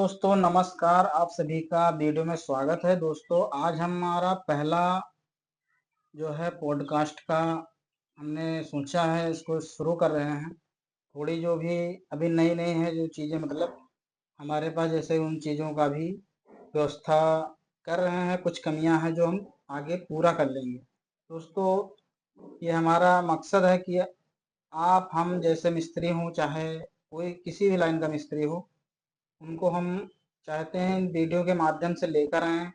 दोस्तों नमस्कार, आप सभी का वीडियो में स्वागत है। दोस्तों आज हमारा पहला जो है पॉडकास्ट का हमने सोचा है, इसको शुरू कर रहे हैं। थोड़ी जो भी अभी नई नई है जो चीज़ें, मतलब हमारे पास, जैसे उन चीज़ों का भी व्यवस्था कर रहे हैं। कुछ कमियां हैं जो हम आगे पूरा कर लेंगे। दोस्तों ये हमारा मकसद है कि आप हम जैसे मिस्त्री हों, चाहे कोई किसी भी लाइन का मिस्त्री हो, उनको हम चाहते हैं वीडियो के माध्यम से लेकर आएँ,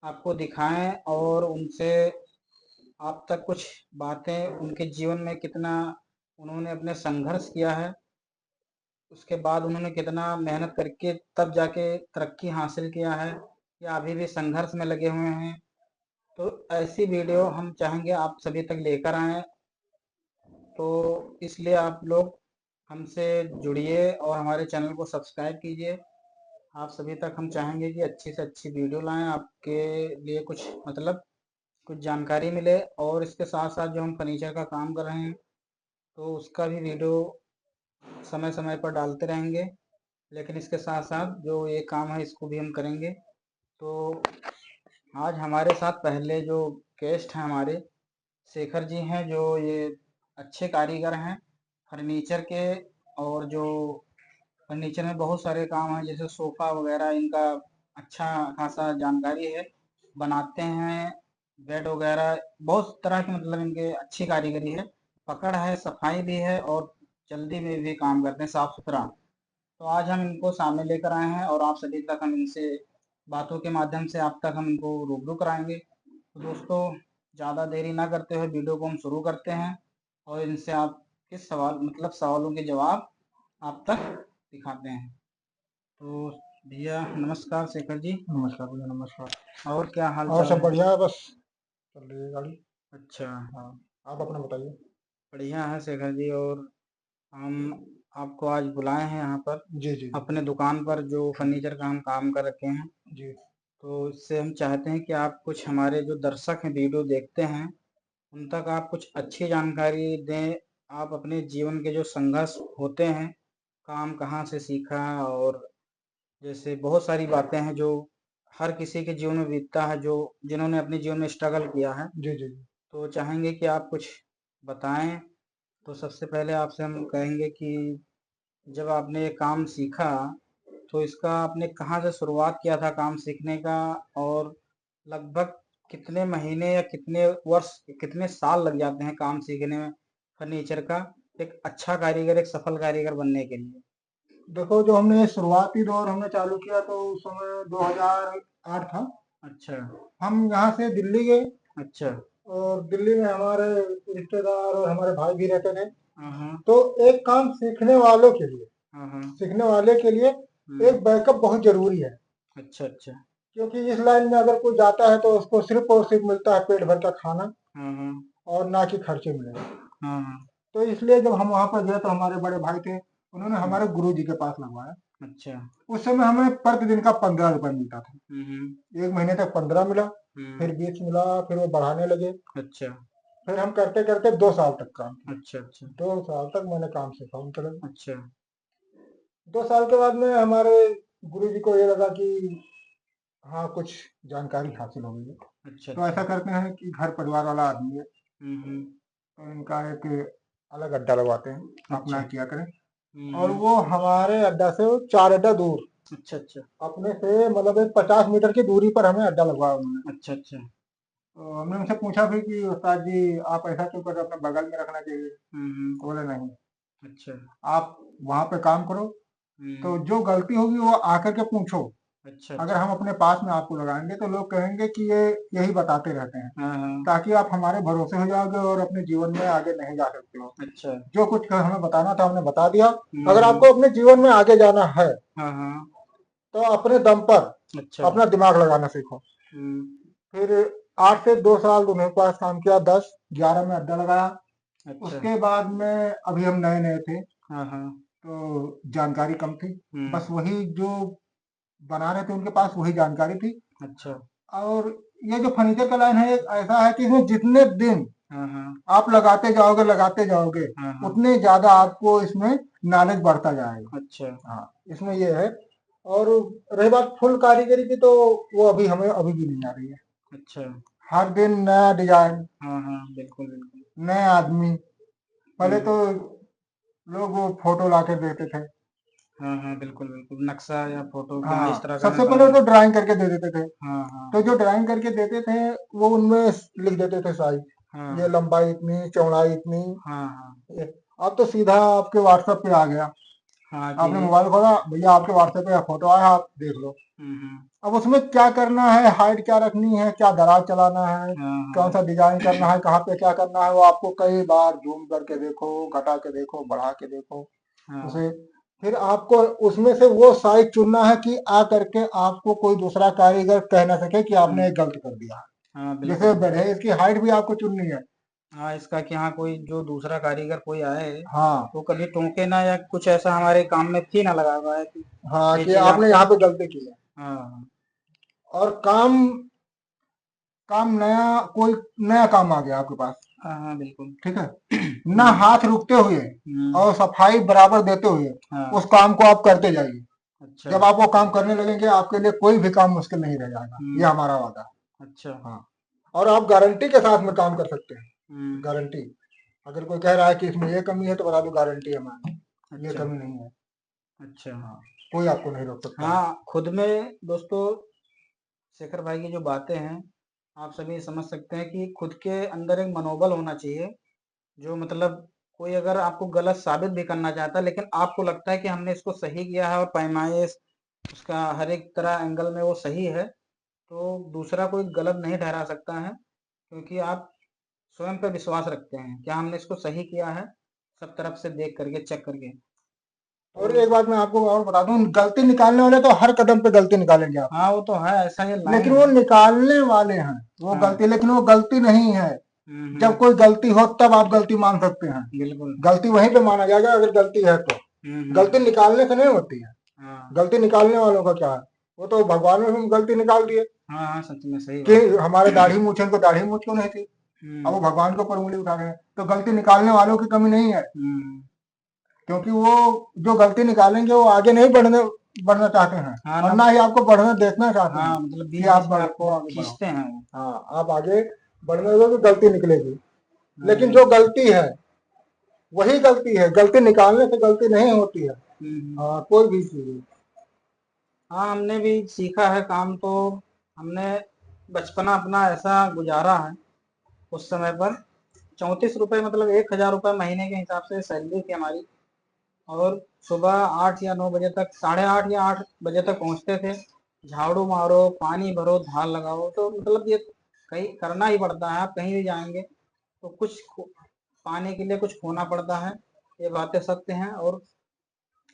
आपको दिखाएँ और उनसे आप तक कुछ बातें, उनके जीवन में कितना उन्होंने अपने संघर्ष किया है, उसके बाद उन्होंने कितना मेहनत करके तब जाके तरक्की हासिल किया है, या अभी भी संघर्ष में लगे हुए हैं। तो ऐसी वीडियो हम चाहेंगे आप सभी तक लेकर आएँ। तो इसलिए आप लोग हमसे जुड़िए और हमारे चैनल को सब्सक्राइब कीजिए। आप सभी तक हम चाहेंगे कि अच्छी से अच्छी वीडियो लाएं, आपके लिए कुछ मतलब कुछ जानकारी मिले। और इसके साथ साथ जो हम फर्नीचर का काम कर रहे हैं, तो उसका भी वीडियो समय समय पर डालते रहेंगे। लेकिन इसके साथ साथ जो ये काम है, इसको भी हम करेंगे। तो आज हमारे साथ पहले जो गेस्ट हैं हमारे, शेखर जी हैं, जो ये अच्छे कारीगर हैं फर्नीचर के। और जो फर्नीचर में बहुत सारे काम हैं, जैसे सोफ़ा वगैरह, इनका अच्छा खासा जानकारी है। बनाते हैं बेड वगैरह, बहुत तरह की, मतलब इनके अच्छी कारीगरी है, पकड़ है, सफाई भी है और जल्दी में भी काम करते हैं, साफ सुथरा। तो आज हम इनको सामने लेकर आए हैं और आप सभी तक हम इनसे बातों के माध्यम से आप तक हम इनको रूबरू कराएंगे। तो दोस्तों ज़्यादा देरी ना करते हुए वीडियो को हम शुरू करते हैं और इनसे आप किस सवाल, मतलब सवालों के जवाब आप तक दिखाते हैं। तो भैया नमस्कार, शेखर जी। नमस्कार भैया, नमस्कार। और क्या हाल और चाल सब है? बढ़िया है, बस चल रही है गाड़ी। अच्छा, हाँ, आप अपना बताइए। बढ़िया है शेखर जी। और हम आपको आज बुलाए हैं यहाँ पर जी जी जी। अपने दुकान पर, जो फर्नीचर का हम काम कर रखे हैं। जी तो इससे हम चाहते हैं कि आप कुछ, हमारे जो दर्शक हैं वीडियो देखते हैं, उन तक आप कुछ अच्छी जानकारी दें। आप अपने जीवन के जो संघर्ष होते हैं, काम कहाँ से सीखा, और जैसे बहुत सारी बातें हैं जो हर किसी के जीवन में बीतता है, जो जिन्होंने अपने जीवन में स्ट्रगल किया है। जी जी जी। तो चाहेंगे कि आप कुछ बताएं। तो सबसे पहले आपसे हम कहेंगे कि जब आपने ये काम सीखा, तो इसका आपने कहाँ से शुरुआत किया था काम सीखने का, और लगभग कितने महीने या कितने वर्ष, कितने साल लग जाते हैं काम सीखने में फर्नीचर का, एक अच्छा कारीगर, एक सफल कारीगर बनने के लिए? देखो, जो हमने शुरुआती दौर हमने चालू किया तो उस समय 2008 था। अच्छा। हम यहाँ से दिल्ली गए अच्छा। और दिल्ली में हमारे रिश्तेदार और हमारे भाई भी रहते थे। हाँ हाँ। तो एक काम सीखने वालों के लिए, हाँ हाँ। सीखने वाले के लिए एक बैकअप बहुत जरूरी है। अच्छा अच्छा। क्योंकि इस लाइन में अगर कोई जाता है तो उसको सिर्फ और सिर्फ मिलता है पेट भर का खाना, हाँ हाँ। और ना कि खर्चे मिलेंगे। हाँ हाँ। तो इसलिए जब हम वहाँ पर गए तो हमारे बड़े भाई थे, उन्होंने हमारे गुरु जी के पास लगवाया। अच्छा। उस समय हमें प्रतिदिन का 15 रुपए मिलता था। हम्म। 1 महीने तक 15 मिला, हम्म। फिर 20 मिला, फिर वो बढ़ाने लगे। अच्छा फिर हम करते करते 2 साल तक काम किया। अच्छा। अच्छा 2 साल तक मैंने काम सीखा उनके लगे। अच्छा। 2 साल के बाद में हमारे गुरु जी को ये लगा कि हाँ, कुछ जानकारी हासिल हो गई है। अच्छा तो अच्छा। ऐसा करते हैं कि घर परिवार वाला आदमी है, हम्म। तो इनका एक अलग अड्डा लगवाते हैं, अपना अच्छा। किया करें। और हम्म। वो हमारे अड्डा से 4 अड्डा दूर, अच्छा अच्छा। अपने से मतलब एक 50 मीटर की दूरी पर हमें अड्डा लगवाया उन्होंने। अच्छा अच्छा। तो हमने उनसे पूछा भी कि उस्ताद जी, आप ऐसा क्यों कर रहे हो, अपने बगल में रखना चाहिए। हम्म। तो बोले नहीं, अच्छा। आप वहाँ पे काम करो, तो हम्म। जो गलती होगी वो आकर के पूछो। अच्छा अगर अच्छा। हम अपने पास में आपको लगाएंगे तो लोग कहेंगे कि ये यही बताते रहते हैं, हाँ हाँ। ताकि आप हमारे भरोसे हो जाओगे और अपने जीवन में आगे नहीं जा सकते हो। अच्छा। जो कुछ हमें बताना था हमने बता दिया। अगर हम्म। आपको अपने जीवन में आगे जाना है हाँ हाँ। तो अपने दम पर अच्छा। अपना दिमाग लगाना सीखो। हम्म। फिर 8 से 2 साल उन्होंने पास काम किया, 10, 11 में अड्डा लगाया। अच्छा। उसके बाद में अभी हम नए नए थे हाँ हाँ। तो जानकारी कम थी। हम्म। बस वही जो बना रहे थे उनके पास वही जानकारी थी। अच्छा। और ये जो फर्नीचर का लाइन है, एक ऐसा है कि इसमें जितने दिन हाँ हाँ। आप लगाते जाओगे, हाँ हाँ। उतने ज्यादा आपको इसमें नॉलेज बढ़ता जाएगा। अच्छा। हाँ, इसमें ये है। और रही बात फुल कारीगरी की, तो वो अभी हमें अभी भी नहीं आ रही है। अच्छा। हर दिन नया डिजाइन, हाँ, हाँ, बिल्कुल, बिल्कुल। नए आदमी। हुँ, पहले तो हुँ। लोग वो फोटो ला के देते थे। हाँ, हाँ, बिल्कुल, बिल्कुल। नक्शा या फ़ोटो कि हाँ, इस हाँ, तरह का हमें सबसे पहले बनाना तो है। ड्राइंग करके दे देते थे। हाँ, हाँ, तो हाँ। जो ड्राइंग करके देते थे वो उनमें लिख देते थे साइज, ये हाँ, लंबाई इतनी, चौड़ाई इतनी। हाँ, हाँ। अब तो सीधा आपके व्हाट्सएप पे आ गया। हाँ, आपने कि मोबाइल खोला, भैया आपके व्हाट्सएप पे फोटो आया, आप देख लो। हुँ, हुँ। अब उसमें क्या करना है, हाइट क्या रखनी है, क्या दराज चलाना है, हाँ, कौन सा हाँ। डिजाइन करना है, कहाँ पे क्या करना है, वो आपको कई बार जूम करके देखो, घटा के देखो, बढ़ा के देखो हाँ। उसे। फिर आपको उसमें से वो साइज चुनना है कि आ करके आपको कोई दूसरा कारीगर कह ना सके कि आपने हुँ। एक गलत कर दिया। हाँ, जैसे बिल्कुल। बेड है, इसकी हाइट भी आपको चुननी है। हाँ, इसका कि हाँ, कोई जो दूसरा कारीगर कोई आए, हाँ, वो कभी टोके ना या कुछ ऐसा हमारे काम में फी ना लगा पाए कि हाँ, ये कि चीज़ आपने आपका। यहाँ पे गलती की है। हाँ, हाँ। और काम काम नया, कोई नया काम आ गया आपके पास, हाँ, हाँ, बिल्कुल। ठीक है, ना हुँ, हाथ रुकते हुए हुँ। और सफाई बराबर देते हुए हाँ। उस काम को आप करते जाइए। अच्छा। जब आप वो काम करने लगेंगे, आपके लिए कोई भी काम मुश्किल नहीं रह जाएगा, ये हुँ। हमारा वादा है। अच्छा। हाँ, और आप गारंटी के साथ में काम कर सकते हैं। हुँ। गारंटी, अगर कोई कह रहा है कि इसमें ये कमी है, तो बता दो गारंटी है हमारी, ये अच्छा, कमी नहीं है। अच्छा। हाँ, कोई आपको नहीं रोक सकता है। हाँ, खुद में दोस्तों शेखर भाई की जो बातें हैं, आप सभी समझ सकते हैं कि खुद के अंदर एक मनोबल होना चाहिए, जो मतलब कोई अगर आपको गलत साबित भी करना चाहता है, लेकिन आपको लगता है कि हमने इसको सही किया है और पैमाइश उसका हर एक तरह एंगल में वो सही है, तो दूसरा कोई गलत नहीं ठहरा सकता है, क्योंकि आप स्वयं पे विश्वास रखते हैं, क्या हमने इसको सही किया है, सब तरफ से देख करके, चेक करके। तो और एक बात मैं आपको और बता दूं, गलती निकालने वाले तो हर कदम पे गलती निकालेंगे आप, हाँ, वो तो है, ऐसा ये लाइन लेकिन वो है। निकालने वाले हैं वो हाँ। गलती, लेकिन वो गलती नहीं है। हुँ, जब हुँ। कोई गलती हो तब आप गलती मान सकते हैं। बिल्कुल। गलती वहीं पे माना जाएगा अगर गलती है तो। हुँ, गलती हुँ। निकालने से नहीं होती है। हाँ। गलती निकालने वालों का क्या है, वो तो भगवान ने भी गलती निकाल दी है। हाँ, हाँ, सच में सही कि बात है। हमारे दाढ़ी मूछे को दाढ़ी मूछ क्यों नहीं थी, अब वो हुँ, भगवान के ऊपर उंगली उठा रहे हैं, तो गलती निकालने वालों की कमी नहीं है। हुँ। क्योंकि वो जो गलती निकालेंगे वो आगे नहीं बढ़ना चाहते हैं, हाँ और ना। ना ही आपको बढ़ना देखना चाहते हैं हाँ, मतलब कि आप बीच-बीच में बढ़ आपको आगे बढ़ो। खींचते हैं वो। हाँ, आप आगे बढ़ने दो तो गलती निकलेगी। हाँ, लेकिन जो बिल्कुल। गलती है वही गलती है, गलती निकालने से गलती नहीं होती है। हुँ, हुँ। हाँ, कोई भी चीज। हाँ, हमने भी सीखा है काम, तो हमने बचपना अपना ऐसा गुज़ारा है, उस समय पर ₹34 मतलब ₹1000 महीने के हिसाब से सैलरी थी हमारी, और सुबह 8 या 9 बजे तक, साढ़े 8 या 8 बजे तक पहुँचते थे। झाड़ू मारो, पानी भरो, धार लगाओ, तो मतलब ये कहीं करना ही पड़ता है, आप कहीं भी जाएँगे तो कुछ खो पाने के लिए कुछ खोना पड़ता है, ये बातें सत्य हैं, और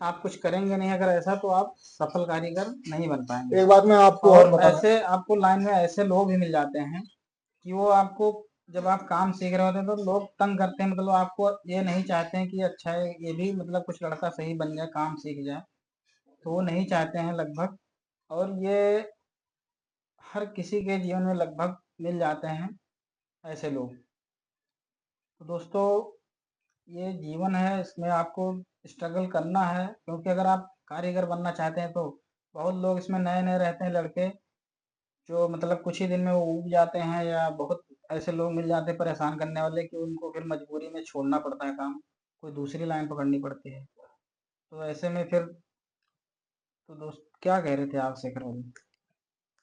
आप कुछ करेंगे नहीं अगर ऐसा, तो आप सफल कारीगर नहीं बन पाएँगे। एक बात मैं आपको और और बताना। ऐसे आपको लाइन में ऐसे लोग भी मिल जाते हैं कि वो आपको, जब आप काम सीख रहे होते हैं तो लोग तंग करते हैं, मतलब आपको ये नहीं चाहते हैं कि अच्छा है ये भी मतलब कुछ लड़का सही बन जाए, काम सीख जाए, तो वो नहीं चाहते हैं लगभग, और ये हर किसी के जीवन में लगभग मिल जाते हैं ऐसे लोग। तो दोस्तों, ये जीवन है, इसमें आपको स्ट्रगल करना है, क्योंकि अगर आप कारीगर बनना चाहते हैं तो बहुत लोग इसमें नए-नए रहते हैं लड़के, जो मतलब कुछ ही दिन में वो ऊब जाते हैं, या बहुत ऐसे लोग मिल जाते हैं परेशान करने वाले कि उनको फिर मजबूरी में छोड़ना पड़ता है काम, कोई दूसरी लाइन पकड़नी पड़ती है। तो ऐसे में फिर, तो दोस्त क्या कह रहे थे आप शेखर भाई?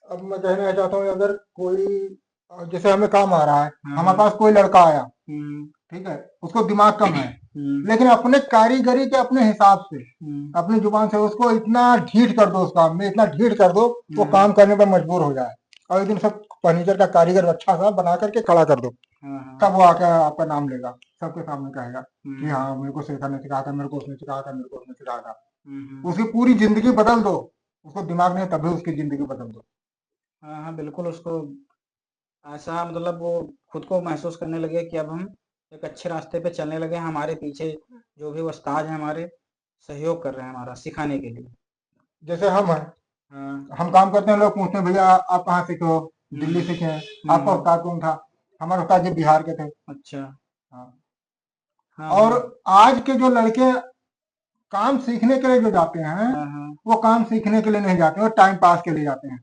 अब मैं कहना चाहता हूँ, अगर कोई जैसे हमें काम आ रहा है, हाँ, हमारे हाँ। पास कोई लड़का आया, हुँ, ठीक है, उसको दिमाग कम है, हुँ, लेकिन अपने कारीगरी के अपने हिसाब से, हुँ, अपनी जुबान से उसको इतना ढीठ कर दो, उस काम में इतना ढीठ कर दो, वो हुँ। काम करने पर मजबूर हो जाए। और एक दिन सब फर्नीचर का कारीगर अच्छा सा बना करके खड़ा कर दो, हाँ, हाँ। तब वो आकर आपका नाम लेगा, सबके सामने कहेगा कि हुँ, हाँ, मेरे को शेखर ने सिखाया था, मेरे को उसने सिखाया था, मेरे को उसने सिखाया था। हुँ, हुँ। उसकी पूरी जिंदगी बदल दो, उसको दिमाग नहीं तभी उसकी जिंदगी बदल दो। हाँ, हाँ, बिल्कुल, उसको ऐसा मतलब वो खुद को महसूस करने लगे कि अब हम एक अच्छे रास्ते पे चलने लगे हैं, हमारे पीछे जो भी उस्ताद हैं हमारे, सहयोग कर रहे हैं हमारा सिखाने के लिए। जैसे हम हैं, हाँ। हम काम करते हैं, लोग पूछते हैं भैया आप कहाँ सीखे हो, हुँ, दिल्ली सीखे हैं, हुँ, आपका हुँ। उस्ताद कौन था, हमारे उस्ताद जी बिहार के थे। अच्छा। हाँ। हाँ, और हाँ। आज के जो लड़के काम सीखने के लिए जो जाते हैं, हाँ, हाँ। वो काम सीखने के लिए नहीं जाते हैं, वो टाइम पास के लिए जाते हैं।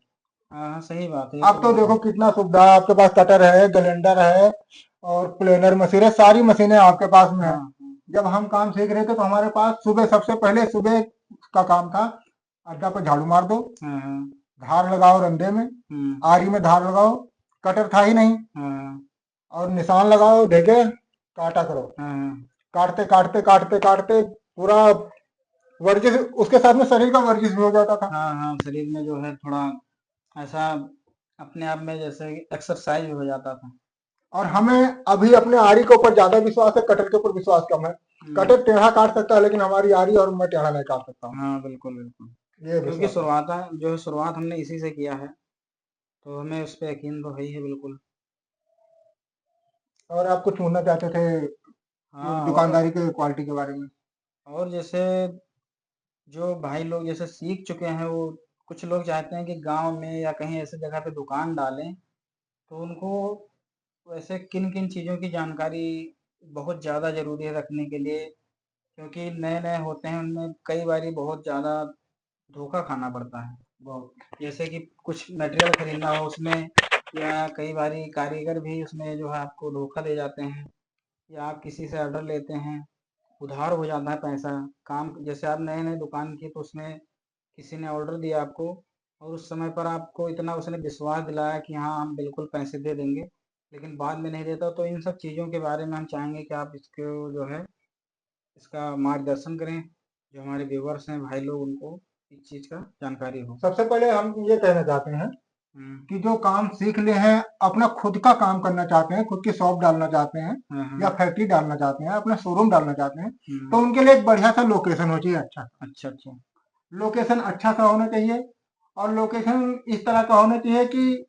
हाँ, हाँ, सही बात है, ये अब तो तो बात है। देखो कितना सुविधा है, आपके पास कटर है, ग्राइंडर है और प्लेनर मशीन है, सारी मशीनें आपके पास में है। हाँ, हाँ। जब हम काम सीख रहे थे तो हमारे पास सुबह, सबसे पहले सुबह का काम था, अड्डा पर झाड़ू मार दो, हाँ, हाँ। धार लगाओ रंधे में, हुँ। आरी में धार लगाओ, कटर था ही नहीं, हाँ, हाँ। और निशान लगाओ, देखे, काटा करो। हाँ, हाँ। काटते काटते काटते काटते पूरा वर्जिश, उसके साथ में शरीर का वर्जिश भी हो जाता था। हाँ, हाँ, शरीर में जो है थोड़ा ऐसा अपने आप में जैसे एक्सरसाइज भी हो जाता था। और हमें अभी अपने आरी के ऊपर ज्यादा विश्वास है, कटर के ऊपर विश्वास कम है। हुँ। कटर टेढ़ा काट सकता है, लेकिन हमारी आरी और मैं टेढ़ा नहीं काट सकता हूँ। हाँ, बिल्कुल, बिल्कुल। ये क्योंकि विश्वास है। शुरुआत हमने इसी से किया है, तो हमें उस पे यकीन तो है ही है बिल्कुल। और आप कुछ पूछना चाहते थे हाँ, दुकानदारी के क्वालिटी के बारे में? और जैसे जो भाई लोग जैसे सीख चुके हैं, वो कुछ लोग चाहते हैं कि गाँव में या कहीं ऐसी जगह पे दुकान डालें, तो उनको वैसे किन-किन चीज़ों की जानकारी बहुत ज़्यादा ज़रूरी है रखने के लिए? क्योंकि नए-नए होते हैं, उनमें कई बारी बहुत ज़्यादा धोखा खाना पड़ता है। बहुत। जैसे कि कुछ मटेरियल खरीदना हो उसमें, या कई बारी कारीगर भी उसमें जो है आपको धोखा दे जाते हैं, या आप किसी से ऑर्डर लेते हैं, उधार हो जाता है पैसा। काम जैसे आप नए-नए दुकान की, तो उसमें किसी ने ऑर्डर दिया आपको, और उस समय पर आपको इतना उसने विश्वास दिलाया कि हाँ, हम बिल्कुल पैसे दे देंगे, लेकिन बाद में नहीं देता। तो इन सब चीज़ों के बारे में हम चाहेंगे कि आप इसको जो है, इसका मार्गदर्शन करें, जो हमारे व्यूवर्स हैं भाई लोग, उनको इस चीज़ का जानकारी हो। सबसे पहले हम ये कहना चाहते हैं हुँ। कि जो काम सीख ले हैं, अपना खुद का काम करना चाहते हैं, खुद की शॉप डालना चाहते हैं हाँ, या हाँ। फैक्ट्री डालना चाहते हैं, अपना शोरूम डालना चाहते हैं, तो हुँ। उनके लिए एक बढ़िया सा लोकेशन हो चाहिए, अच्छा। अच्छा, अच्छा। लोकेशन अच्छा सा होना चाहिए, और लोकेशन इस तरह का होना चाहिए कि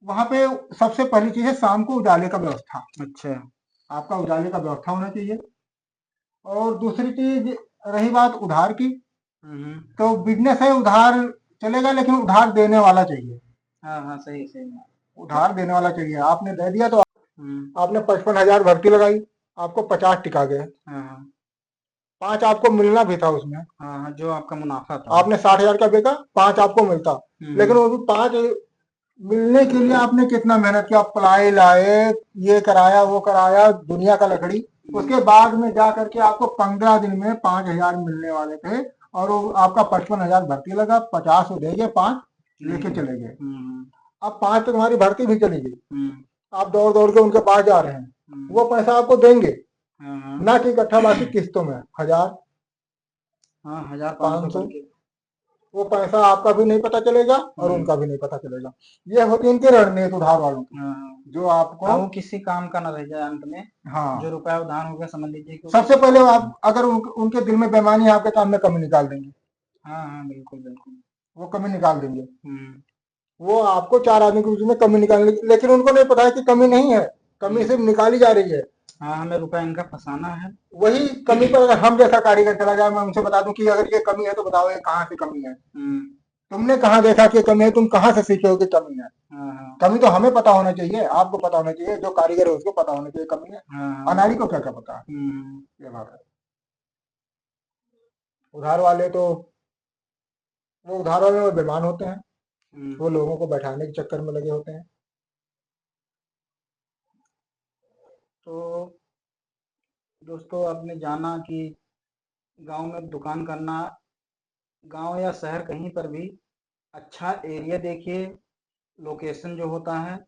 वहां पे सबसे पहली चीज है शाम को उजाले का व्यवस्था। अच्छा। आपका उजाले का व्यवस्था होना चाहिए। और दूसरी चीज, रही बात उधार की, हुँ, हुँ। तो बिजनेस है, उधार चलेगा, लेकिन उधार देने वाला चाहिए। हाँ, हाँ, सही, सही बात। उधार देने वाला चाहिए। आपने दे दिया तो हुँ। आपने 55,000 भर्ती लगाई, आपको 50 टिका गए, हाँ, हाँ। 5 आपको मिलना भी था उसमें। हाँ, हाँ, जो आपका मुनाफ़ा था। आपने 60,000 का बेचा, 5 आपको मिलता, हुँ, लेकिन हुँ। वो भी 5 मिलने के लिए आपने कितना मेहनत किया, प्लाई लाए, ये कराया, वो कराया, दुनिया का लकड़ी। हुँ। उसके बाद में जा करके आपको 15 दिन में 5,000 मिलने वाले थे, और वो आपका 55,000 भर्ती लगा, 50 वो दे गए, 5 नहीं लेके दिया। चले गए। हुँ, हुँ। अब 5 तो तुम्हारी भर्ती भी चली गई, हुँ। आप दौड़ दौड़ के उनके पास जा रहे हैं, हुँ। वो पैसा आपको देंगे हाँ, हाँ। ना कि इकट्ठा, बाकी किस्तों में 1,000, हाँ, 1000-500 500, करके। वो पैसा आपका भी नहीं पता चलेगा और हुँ। उनका भी नहीं पता चलेगा। ये होती है इनकी रणनीति उधार वालों की, हाँ, हाँ। जो आपको। हाँ, वो किसी काम का ना रह जाए अंत में। जो हाँ, रुपया उधार हो गया, समझ लीजिए कि वो सबसे किसी पहले काम का नहीं। आप अगर उनके दिल में बेईमानी है, आपके काम में कमी निकाल देंगे। हाँ, हाँ, बिल्कुल, बिल्कुल। वो कमी निकाल देंगे। हुँ। वो आपको 4 आदमी के बीच में कमी निकालने, लेकिन उनको नहीं पता है कि कमी नहीं है, कमी हुँ। सिर्फ निकाली जा रही है। हाँ, हमें रुपया इनका फँसाना है। वही कमी पर अगर हम जैसा कारीगर चला जाए, मैं उनसे बता दूं कि अगर ये कमी है तो बताओ ये कहाँ से कमी है, हुँ। तुमने कहाँ देखा कि कमी है, तुम कहाँ से सीखे हो कि कमी है? हाँ, हाँ। कमी तो हमें पता होना चाहिए, आपको पता होना चाहिए, जो कारीगर है उसको पता होना चाहिए कमी है। हाँ, हाँ। अनाड़ी को क्या क्या पता है? हुँ। ये बात है। उधार वाले तो, वो उधार वाले वो बेईमान होते हैं, हुँ। वो लोगों को बैठाने के चक्कर में लगे होते हैं। तो दोस्तों, आपने जाना कि गाँव में दुकान करना, गाँव या शहर कहीं पर भी, अच्छा एरिया देखिए, लोकेशन जो होता है,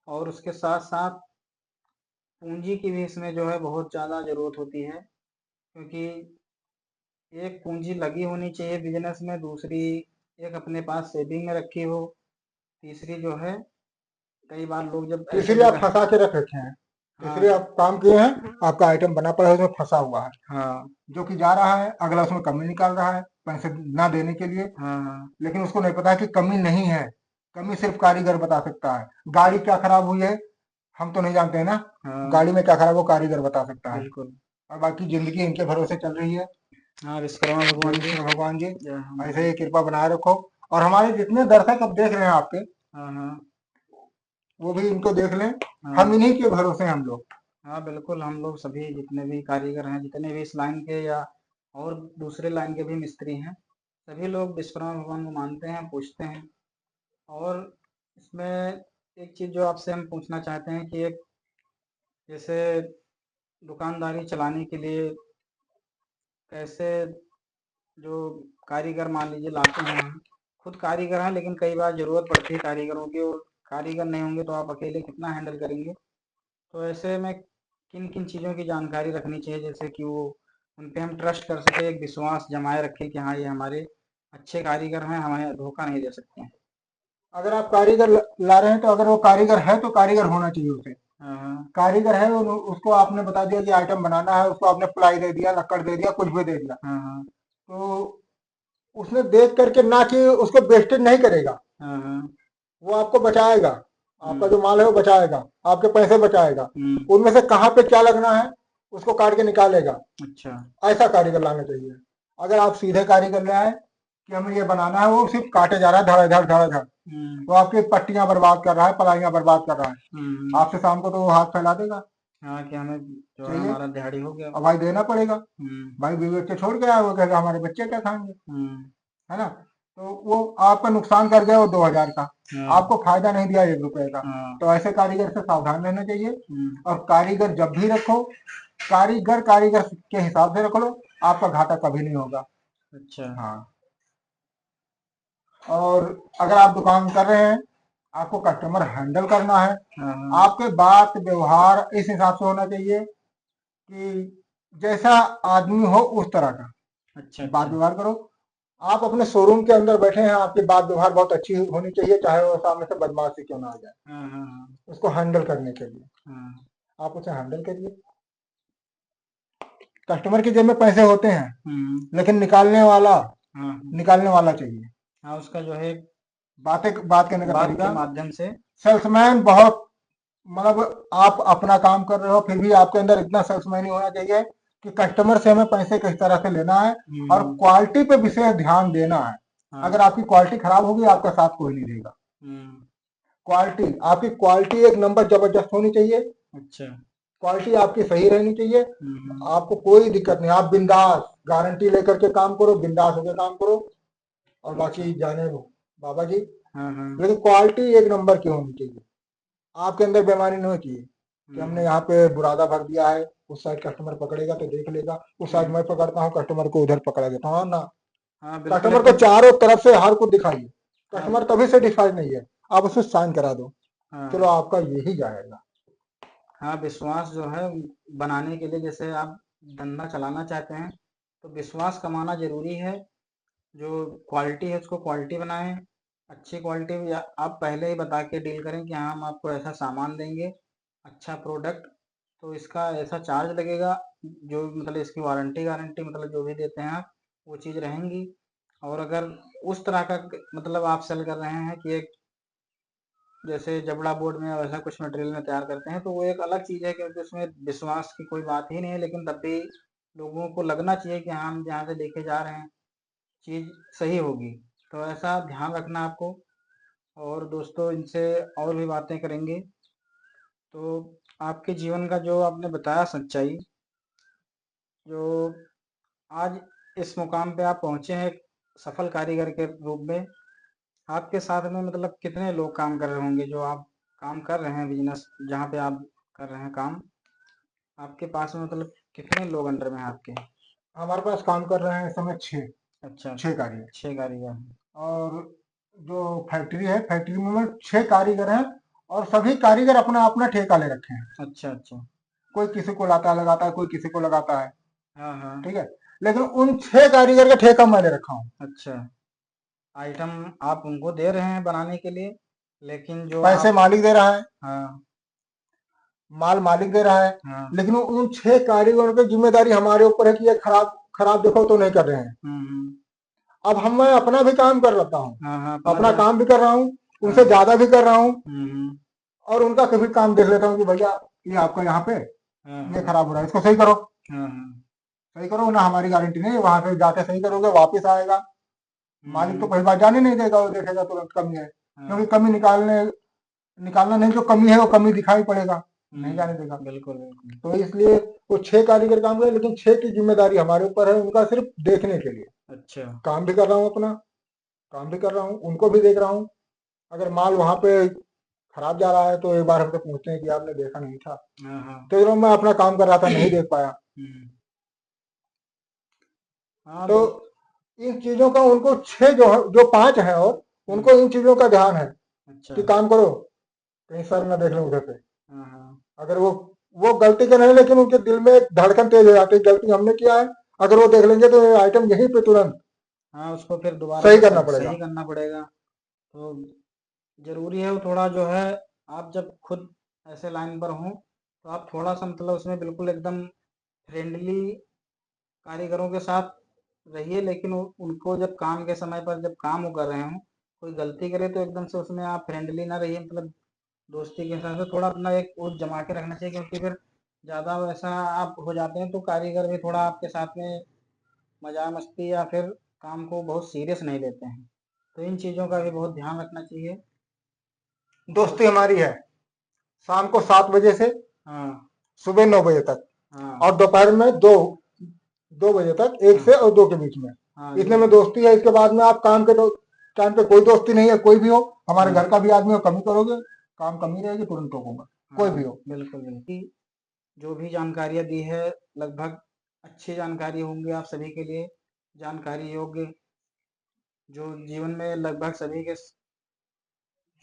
और उसके साथ-साथ पूँजी की भी इसमें जो है बहुत ज़्यादा ज़रूरत होती है। क्योंकि एक पूँजी लगी होनी चाहिए बिज़नेस में, दूसरी एक अपने पास सेविंग में रखी हो, तीसरी जो है, कई बार लोग जब ऐसे तीसरी आप जगह। फंसा के रख रखे हैं, हाँ, तीसरी आप काम किए हैं, आपका आइटम बना पड़ा है, उसमें फंसा हुआ है, हाँ, जो कि जा रहा है, अगला उसमें कमी निकाल रहा है पैसे ना देने के लिए, हाँ, हाँ, लेकिन उसको नहीं पता है कि कमी नहीं है। कमी सिर्फ कारीगर बता सकता है। गाड़ी क्या खराब हुई है, हम तो नहीं जानते हैं ना, हाँ, गाड़ी में क्या खराब, वो कारीगर बता सकता है। बिल्कुल। और बाकी जिंदगी इनके भरोसे चल रही है। हाँ, विश्वकर्मा जय भगवान जी। विष्णु भगवान जी, जय ऐसे ही हनुमान। कृपा बनाए रखो। और हमारे जितने दर्शक अब देख रहे हैं आपके, हाँ, हाँ, वो भी इनको देख लें। हम हाँ। इन्हीं के भरोसे हैं हम लोग। हाँ, बिल्कुल, हम लोग सभी जितने भी कारीगर हैं, जितने भी इस लाइन के या और दूसरे लाइन के भी मिस्त्री हैं, सभी लोग विश्वकर्मा भगवान को मानते हैं, पूजते हैं। और इसमें एक चीज़ जो आपसे हम पूछना चाहते हैं कि एक जैसे दुकानदारी चलाने के लिए कैसे जो कारीगर मान लीजिए लाते हैं हम, खुद कारीगर हैं लेकिन कई बार ज़रूरत पड़ती है कारीगरों की, और कारीगर नहीं होंगे तो आप अकेले कितना हैंडल करेंगे। तो ऐसे में किन किन चीज़ों की जानकारी रखनी चाहिए, जैसे कि वो उन पे हम ट्रस्ट कर सके, एक विश्वास जमाए रखें कि हाँ ये हमारे अच्छे कारीगर हैं, हमें धोखा नहीं दे सकते हैं। अगर आप कारीगर ला रहे हैं तो अगर वो कारीगर है तो कारीगर होना चाहिए उसे। हाँ हाँ कारीगर है उसको आपने बता दिया कि आइटम बनाना है, उसको आपने प्लाई दे दिया, लक्कड़ दे दिया, कुछ भी दे दिया, हाँ हाँ तो उसने देख करके ना कि उसको वेस्टेज नहीं करेगा, हाँ हाँ वो आपको बचाएगा, आपका जो माल है वो बचाएगा, आपके पैसे बचाएगा, हम्म, उनमें से कहाँ पे क्या लगना है उसको काट के निकालेगा। अच्छा ऐसा कारीगर लाना चाहिए। अगर आप सीधे कारीगर ले आए कि हमें ये बनाना है, वो सिर्फ काटे जा रहा है धड़ धड़ धड़ धड़, तो आपकी पट्टियां बर्बाद कर रहा है, पलाइयां बर्बाद कर रहा है, आपसे शाम को तो वो हाथ फैला देगा। हाँ कि हमें जो है चाहिए हमारा दिहाड़ी हो गया। अब भाई देना पड़ेगा, हम्म भाई बीवी बच्चे छोड़ के आए, वो कहेगा हमारे बच्चे क्या खाएंगे, हम्म है ना। तो वो आपका नुकसान कर गया वो 2,000 का, हाँ आपको फायदा नहीं दिया 1 रुपए का। हाँ तो ऐसे कारीगर से सावधान रहना चाहिए। हम्म, और कारीगर जब भी रखो, कारीगर कारीगर के हिसाब से रख लो, आपका घाटा कभी नहीं होगा। अच्छा हाँ। और अगर आप दुकान कर रहे हैं, आपको कस्टमर हैंडल करना है, हाँ हाँ आपके बात व्यवहार इस हिसाब से होना चाहिए कि जैसा आदमी हो उस तरह का अच्छा बात अच्छा व्यवहार करो। आप अपने शोरूम के अंदर बैठे हैं, आपकी बात व्यवहार बहुत अच्छी होनी चाहिए, चाहे वो सामने से बदमाशी क्यों ना आ जाए, हाँ हाँ हाँ उसको हैंडल करने के लिए हाँ आप उसे हैंडल करिए। कस्टमर की जेब में पैसे होते हैं, लेकिन हाँ हाँ निकालने वाला चाहिए। हाँ, उसका जो है बात करने का बात के तरीका, माध्यम से। सेल्समैन बहुत, मतलब आप अपना काम कर रहे हो फिर भी आपके अंदर इतना सेल्समैन होना चाहिए कि कस्टमर से हमें पैसे किस तरह से लेना है, और हम्म क्वालिटी पे विशेष ध्यान देना है। हाँ अगर आपकी क्वालिटी खराब होगी, आपका साथ कोई नहीं देगा। हम्म क्वालिटी, आपकी क्वालिटी एक नंबर जबरदस्त होनी चाहिए, अच्छा क्वालिटी आपकी सही रहनी चाहिए। हम्म आपको कोई दिक्कत नहीं, आप बिंदास गारंटी लेकर के काम करो, बिंदास होकर काम करो, और अच्छा बाकी जाने दो बाबा जी। हाँ हाँ लेकिन क्वालिटी एक नंबर की होनी चाहिए, आपके अंदर बेईमानी नहीं होनी चाहिए कि हमने हम्म यहाँ पे बुरादा भर दिया है, उस साइड कस्टमर पकड़ेगा तो देख लेगा, उस साइड हम्म, मैं पकड़ता हूँ कस्टमर को उधर पकड़ा देता हूँ, हाँ ना। हाँ बिल्कुल कस्टमर को एकदम। चारों तरफ से हर कुछ दिखाइए, हाँ कस्टमर तभी सेटिस्फाइड नहीं है, आप उससे साइन करा दो, चलो हाँ आपका यही जाएगा। हाँ, विश्वास जो है बनाने के लिए, जैसे आप धंधा चलाना चाहते हैं तो विश्वास कमाना ज़रूरी है। जो क्वालिटी है उसको क्वालिटी बनाएं, अच्छी क्वालिटी में आप पहले ही बता के डील करें कि हाँ हम आपको ऐसा सामान देंगे, अच्छा प्रोडक्ट, तो इसका ऐसा चार्ज लगेगा, जो मतलब इसकी वारंटी गारंटी मतलब जो भी देते हैं आप वो चीज़ रहेंगी। और अगर उस तरह का मतलब आप सेल कर रहे हैं कि एक जैसे जबड़ा बोर्ड में वैसा कुछ मटेरियल में तैयार करते हैं तो वो एक अलग चीज़ है, क्योंकि उसमें विश्वास की कोई बात ही नहीं है, लेकिन तब भी लोगों को लगना चाहिए कि हाँ हम जहाँ से लेके जा रहे हैं चीज़ सही होगी। तो ऐसा ध्यान रखना आपको। और दोस्तों इनसे और भी बातें करेंगे। तो आपके जीवन का जो आपने बताया सच्चाई, जो आज इस मुकाम पे आप पहुँचे हैं एक सफल कारीगर के रूप में, आपके साथ में मतलब कितने लोग काम कर रहे होंगे, जो आप काम कर रहे हैं बिजनेस जहाँ पे आप कर रहे हैं काम, आपके पास में मतलब कितने लोग अंडर में हैं आपके? हमारे पास काम कर रहे हैं इस समय छः अच्छा छः कारीगर। 6 कारीगर हैं। और जो फैक्ट्री है, फैक्ट्री में 6 कारीगर हैं, और सभी कारीगर अपना अपना ठेका ले रखे हैं, अच्छा अच्छा कोई किसी को लाता लगाता है, कोई किसी को लगाता है, हाँ हाँ ठीक है। लेकिन उन 6 कारीगर का ठेका मैं ले रखा हूँ। अच्छा, आइटम आप उनको दे रहे हैं बनाने के लिए, लेकिन जो पैसे आप मालिक दे रहा है, हाँ माल मालिक दे रहा है, हाँ लेकिन उन 6 कारीगरों की जिम्मेदारी हमारे ऊपर है कि ये खराब खराब देखो तो नहीं कर रहे हैं। हम्म, अब मैं अपना भी काम कर लेता हूँ, हाँ हाँ अपना अपना ध्यान। काम भी कर रहा हूँ, हाँ उनसे ज्यादा भी कर रहा हूँ, हम्म, और उनका कभी काम देख लेता हूँ कि भैया ये आपका यहाँ पे हाँ ये हाँ खराब हो रहा है, इसको सही करो, हाँ हाँ सही करो ना, हमारी गारंटी नहीं है, वहां से जाके सही करोगे वापिस आएगा, मालिक तो हम्म, पहली बार जाने नहीं देगा, वो देखेगा तुरंत कमी है, क्योंकि हाँ कमी निकालना नहीं, जो कमी है वो कमी दिखाई पड़ेगा। नहीं जाने देगा। बिल्कुल बिल्कुल। तो इसलिए वो 6 कारीगर काम करें, लेकिन 6 की जिम्मेदारी हमारे ऊपर है, उनका सिर्फ देखने के लिए। अच्छा। काम भी कर रहा हूँ अपना, काम भी कर रहा हूँ, उनको भी देख रहा हूँ। अगर माल वहां पे खराब जा रहा है तो एक बार हमसे पूछते हैं कि आपने देखा नहीं था, हाँ हाँ। तो जब मैं अपना काम कर रहा था नहीं देख पाया। हाँ तो इन चीजों का उनको 6 जो 5 है, और उनको इन चीजों का ध्यान है अच्छा। कि काम करो, कहीं सर न देख लें उधर से। हाँ हाँ। अगर वो गलती कर रहे हैं, लेकिन उनके दिल में एक धड़कन तेज हो जाती है, गलती हमने किया है, अगर वो देख लेंगे तो ये आइटम यहीं पे तुरंत हाँ, उसको फिर दोबारा सही से करना पड़ेगा। सही करना पड़ेगा। तो जरूरी है वो थोड़ा जो है, आप जब खुद ऐसे लाइन पर हों तो आप थोड़ा सा मतलब उसमें बिल्कुल एकदम फ्रेंडली कारीगरों के साथ रहिए, लेकिन उनको जब काम के समय पर जब काम वो कर रहे हों, कोई गलती करे तो एकदम से उसमें आप फ्रेंडली ना रहिए, मतलब दोस्ती के हिसाब से थोड़ा अपना एक वो जमा के रखना चाहिए, क्योंकि फिर ज़्यादा वैसा आप हो जाते हैं तो कारीगर भी थोड़ा आपके साथ में मजा मस्ती या फिर काम को बहुत सीरियस नहीं लेते हैं। तो इन चीज़ों का भी बहुत ध्यान रखना चाहिए। दोस्ती हमारी है शाम को 7 बजे से हाँ सुबह 9 बजे तक, हाँ और दोपहर में 2 बजे तक, 1 से हाँ और 2 के बीच में। हाँ इतने में दोस्ती है। इसके बाद में आप काम के टाइम पे कोई दोस्ती नहीं है, कोई भी हो, हमारे हाँ घर का भी आदमी हो, कमी करोगे काम कमी रहेगी, तुरंत टोकूंगा, कोई भी हाँ। हो। बिल्कुल बिल्कुल। जो भी जानकारियाँ दी है लगभग अच्छी जानकारी होंगी आप सभी के लिए, जानकारी योग्य, जो जीवन में लगभग सभी के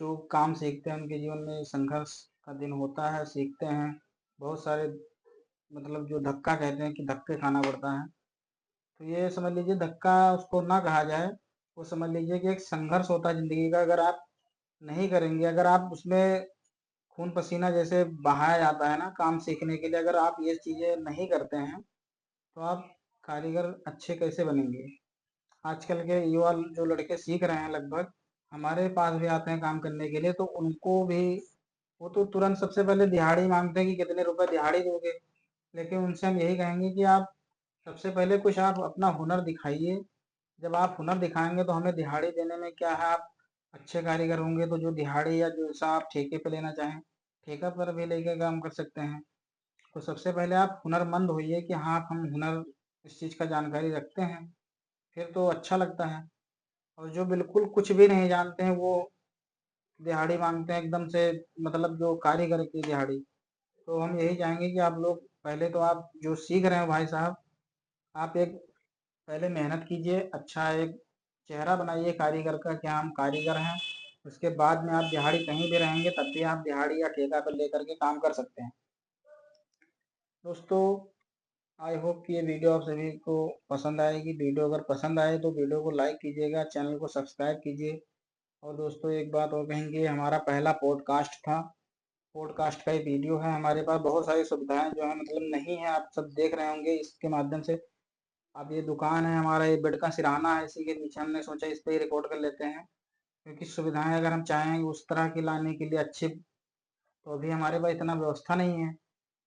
जो काम सीखते हैं उनके जीवन में संघर्ष का दिन होता है, सीखते हैं बहुत सारे, मतलब जो धक्का कहते हैं कि धक्के खाना पड़ता है। तो ये समझ लीजिए धक्का उसको ना कहा जाए, वो समझ लीजिए कि एक संघर्ष होता है ज़िंदगी का। अगर आप नहीं करेंगे, अगर आप उसमें खून पसीना जैसे बहाया जाता है ना काम सीखने के लिए, अगर आप ये चीज़ें नहीं करते हैं तो आप कारीगर अच्छे कैसे बनेंगे। आजकल के युवा जो लड़के सीख रहे हैं लगभग हमारे पास भी आते हैं काम करने के लिए, तो उनको भी वो तो तुरंत सबसे पहले दिहाड़ी मांगते हैं कि कितने रुपए दिहाड़ी दोगे। लेकिन उनसे हम यही कहेंगे कि आप सबसे पहले कुछ आप अपना हुनर दिखाइए। जब आप हुनर दिखाएंगे तो हमें दिहाड़ी देने में क्या है, आप अच्छे कारीगर होंगे तो जो दिहाड़ी या जैसा आप ठेके पे लेना चाहें ठेका पर भी लेके काम कर सकते हैं। तो सबसे पहले आप हुनरमंद होइए कि हाँ हम हुनर इस चीज़ का जानकारी रखते हैं, फिर तो अच्छा लगता है। और जो बिल्कुल कुछ भी नहीं जानते हैं वो दिहाड़ी मांगते हैं एकदम से, मतलब जो कारीगर की दिहाड़ी। तो हम यही चाहेंगे कि आप लोग पहले तो आप जो सीख रहे हो भाई साहब, आप एक पहले मेहनत कीजिए, अच्छा एक चेहरा बनाइए कारीगर का कि हाँ हम कारीगर हैं। उसके बाद में आप दिहाड़ी कहीं भी रहेंगे तब भी आप दिहाड़ी या ठेका पर लेकर के काम कर सकते हैं। दोस्तों, आई होप कि ये वीडियो आप सभी को पसंद आएगी। वीडियो अगर पसंद आए तो वीडियो को लाइक कीजिएगा, चैनल को सब्सक्राइब कीजिए। और दोस्तों एक बात और कहेंगे, हमारा पहला पॉडकास्ट था, पॉडकास्ट का ही वीडियो है। हमारे पास बहुत सारी सुविधाएं जो है मतलब नहीं है, आप सब देख रहे होंगे इसके माध्यम से। अब ये दुकान है हमारा, ये बेड का सिरहाना है, इसी के नीचे हमने सोचा इस पर ही रिकॉर्ड कर लेते हैं, क्योंकि सुविधाएं अगर हम चाहें उस तरह की लाने के लिए अच्छी, तो अभी हमारे पास इतना व्यवस्था नहीं है।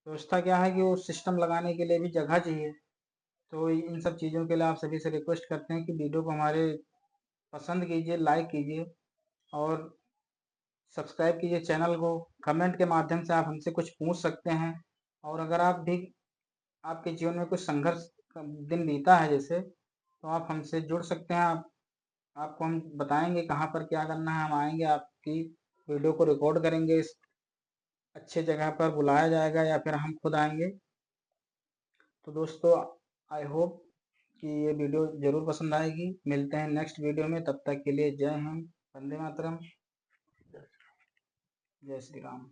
व्यवस्था क्या है कि वो सिस्टम लगाने के लिए भी जगह चाहिए। तो इन सब चीज़ों के लिए आप सभी से रिक्वेस्ट करते हैं कि वीडियो को हमारे पसंद कीजिए, लाइक कीजिए और सब्सक्राइब कीजिए चैनल को। कमेंट के माध्यम से आप हमसे कुछ पूछ सकते हैं। और अगर आप भी आपके जीवन में कुछ संघर्ष का दिन बीता है जैसे, तो आप हमसे जुड़ सकते हैं। आपको हम बताएंगे कहाँ पर क्या करना है, हम आएंगे आपकी वीडियो को रिकॉर्ड करेंगे, इस अच्छे जगह पर बुलाया जाएगा या फिर हम खुद आएंगे। तो दोस्तों आई होप कि ये वीडियो ज़रूर पसंद आएगी। मिलते हैं नेक्स्ट वीडियो में, तब तक के लिए जय हिंद, वंदे मातरम, जय श्री राम।